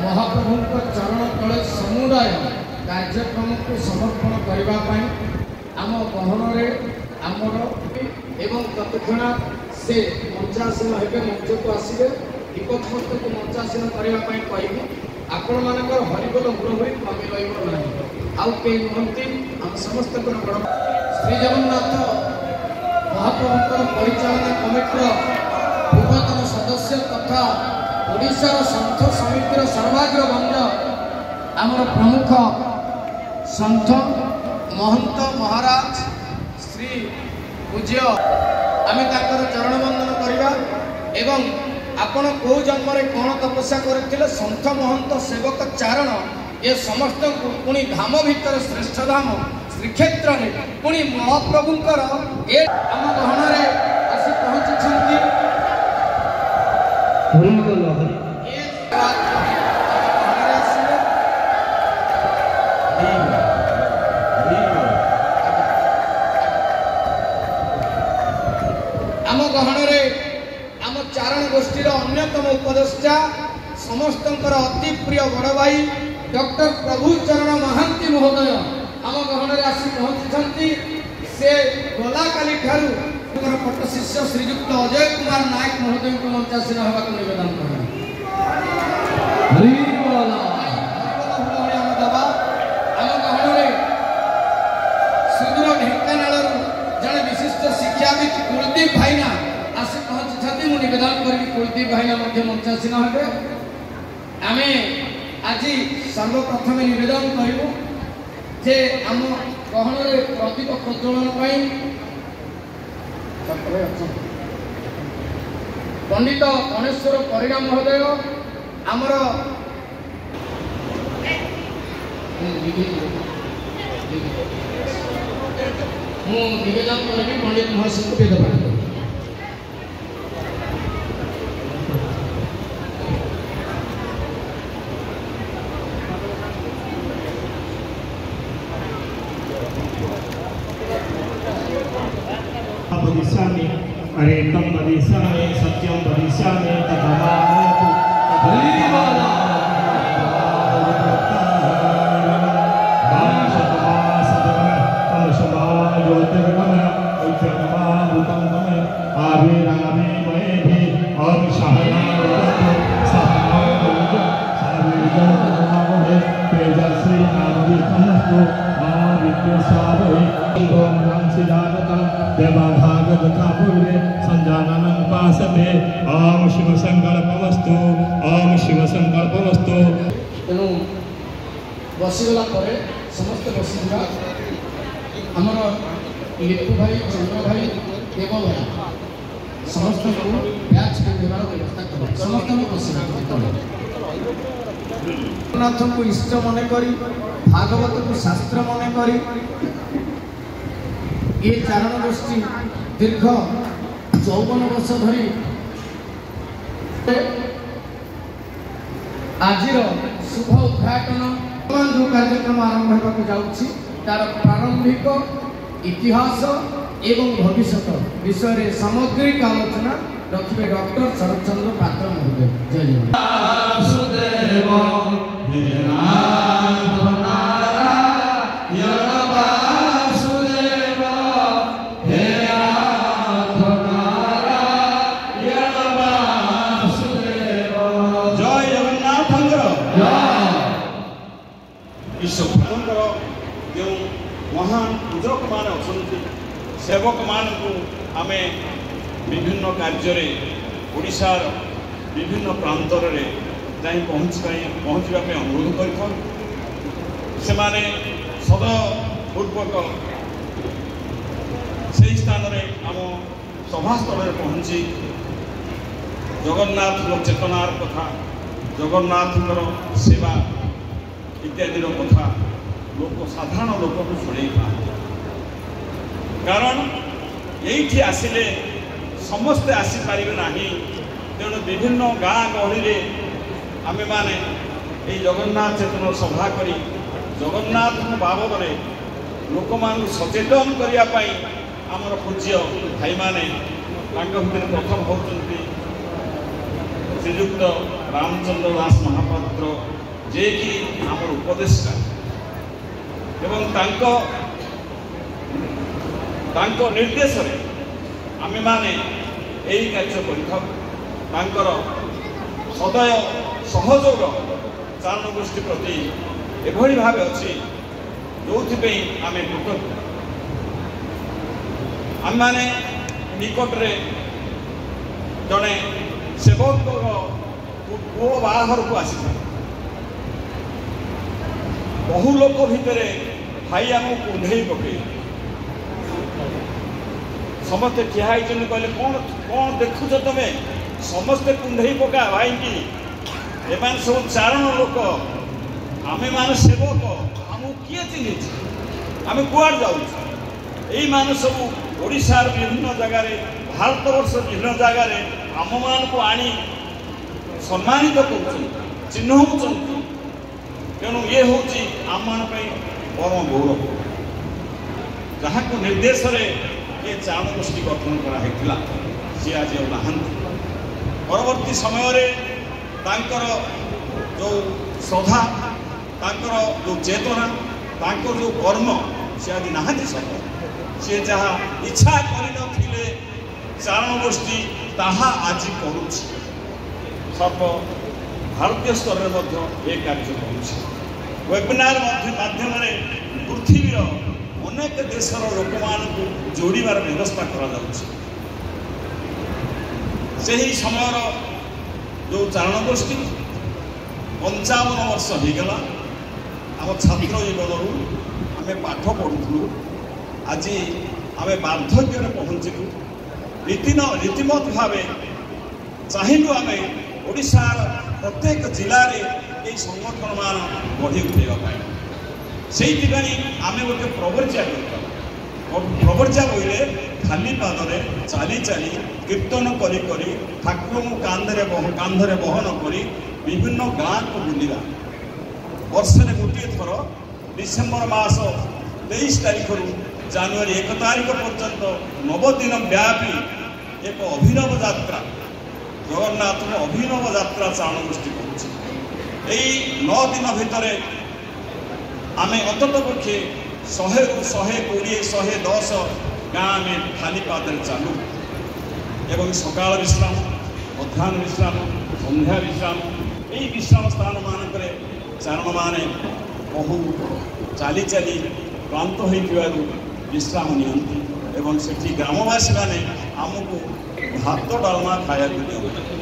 महाप्रभु चरण तले समुदाय कार्यक्रम को समर्पण करने आम गहन आमर एवं तत्क्षण से मंचासीन हे मंच को आसवे दीपक को मंचासीन करने कहबी आपण मान हरिबोल हुरहुरी कमी रहा आउ कई नुहति आम समस्त बड़ श्री जगन्नाथ महाप्रभुकर परिचालना कमिटर पूर्वतन सदस्य तथा ओडिशार संत समितिर सर्वाग्रगण्य आमर प्रमुख संत महंत महाराज श्री पूज्य आम चरण बंदन करवा एवं आपण को जन्म कौन तपस्या करते संत महंत सेवक चारण ये समस्त पुणी धाम भितर श्रेष्ठ धाम श्रीक्षेत्र में पुणी महाप्रभुंकर ए आम गहन आसी पहुंची आम गहन आम चारण गोष्ठीर अन्यतम उपदेष्टा समस्त अति प्रिय बड़ भाई डॉक्टर प्रभुचरण महांती महोदय आम गहन आसी पहुंची से गला काली ठारू पट्ट शिष्य श्रीजुक्त अजय कुमार नायक महोदय को मंचासीन होगा निवेदन सुदूर ढेंकानाल जड़े विशिष्ट शिक्षाविद कुलदीप भाईना आसी पहुंची मुझे निवेदन करी कुलदीप भाईना मंचासीन हे आम आज सर्वप्रथम निवेदन करूँ जे आम गहन प्रदीप प्रज्वलन पंडित गणेश्वर परिणा महोदय आमर निवेदन करी पंडित महाशय वेद वदिष्यामि अरेकं वदिष्यामि सत्यं वदिष्यामि तथामातु तथैवाला संजाननं पासते ओम शिव संकल्पमस्तु ओम शिव संकल्पमस्तु तेणु बसीगला समस्त बसीजा आमर लिपु भाई चंद्र भाई देव भाई समस्त को बैच देवार व्यवस्था कर समस्त जगन्नाथ को इष्ट मन करी भागवत को शास्त्र मन करी ये चारण गोष्ठी दीर्घ 54 वर्ष धरी आज शुभ उद्घाटन जो कार्यक्रम आरंभ होगा जाऊँगी तार प्रारंभिक इतिहास एवं भविष्य विषय सामग्रिक आलोचना रखिए डॉक्टर शरद चंद्र पात्र महोदय। जय विश्वभर जो महान पूजक मान अच्छा सेवक मान को आम विभिन्न कार्य ओडिशार विभिन्न प्रांतर जाई पहुँचापी अनुरोध कर सदपूर्वक से स्थान में आम सभास्थल पहुँची जगन्नाथ चेतनार कथा जगन्नाथ सेवा इत्यादि कथा लोक साधारण लोक को शुणे कारण ये आसिले समस्ते आसीपारे ना तेणु विभिन्न गाँ गहली आम मैंने ये जगन्नाथ चेतन सभा करी जगन्नाथ बाबद लोक मान सचेतन करने आमर पूज्य भाई माने प्रथम होती श्रीजुक्त रामचंद्र दास महापात्र ମହାପାତ୍ର जे कि आमर उपदेष्टा एवं तांको निर्देश रे आमे माने यही कार्य कर सदय सहयोग चारण गोष्ठी प्रति एभली भाव अच्छी जो आम कृतज्ञ आम मैंने निकट रे जड़े सेवक पु बाहर को आसी बहु लोक भितर भाई आमको कुंधे पकई समस्ते ठिया कहले कौन कौन देखुच तुम समस्ते कुंधे पका भाई की एमान सब चारण लोक आमे मान सेवक आमको किए चिन्ह आम कुआड़ जाऊँ यही मान सब ओडिशार विभिन्न जगार भारत वर्ष विभिन्न जगार आम मान को आनी सम्मानित कर चिन्ह तेणु ये हूँ आम परम गौरव जहाँ को निर्देश ये चारण गोष्ठी गठन कराइला सी आज ना परवर्ती समय जो श्रद्धा जो चेतना जो कर्म सी आज ना सत सी जहाँ इच्छा कर चारण गोष्ठी ताहा आज करुँ सर्व भारतीय स्तर में ये कार्य कर वेबिनार माध्यम पृथ्वीर अनेक देशर लोक मान जोड़ार व्यवस्था कर समय जो चारण गोष्ठी 55 वर्ष होगला आम छात्र जीवन आम पाठ पढ़ुलु आज आम वार्धक्य पहुँचलु रीतिमत भाव चाहूँ आम ओडिशार प्रत्येक जिले में ये संगठन मान बढ़ी उठाई से आम गोटे प्रवर्जा प्रवर्जा बोले खाली पादरे चली चली कीर्तन करी ठाकुर कांधरे बहन कर विभिन्न गाँ को बुलवा वर्षे गोटे थर डिसेम्बर मास 23 तारीख रु जनवरी 1 तारीख पर्यंत 9 दिन व्यापी एक अभिनव यात्रा जगन्नाथ अभिनव यात्रा चारण गोष्ठी कर 9 दिन भितर आम अंतत पक्षे 100 रु 120 110 गाँ में खाली पादरे चालू एवं सकाल विश्राम मध्याह्न विश्राम संध्या विश्राम यही विश्राम स्थान मानक चारण माने बहु चली चली क्लांत हो विश्राम नियंती एवं सेठी ग्रामवासी माने आमको भात डालमा खाया दिया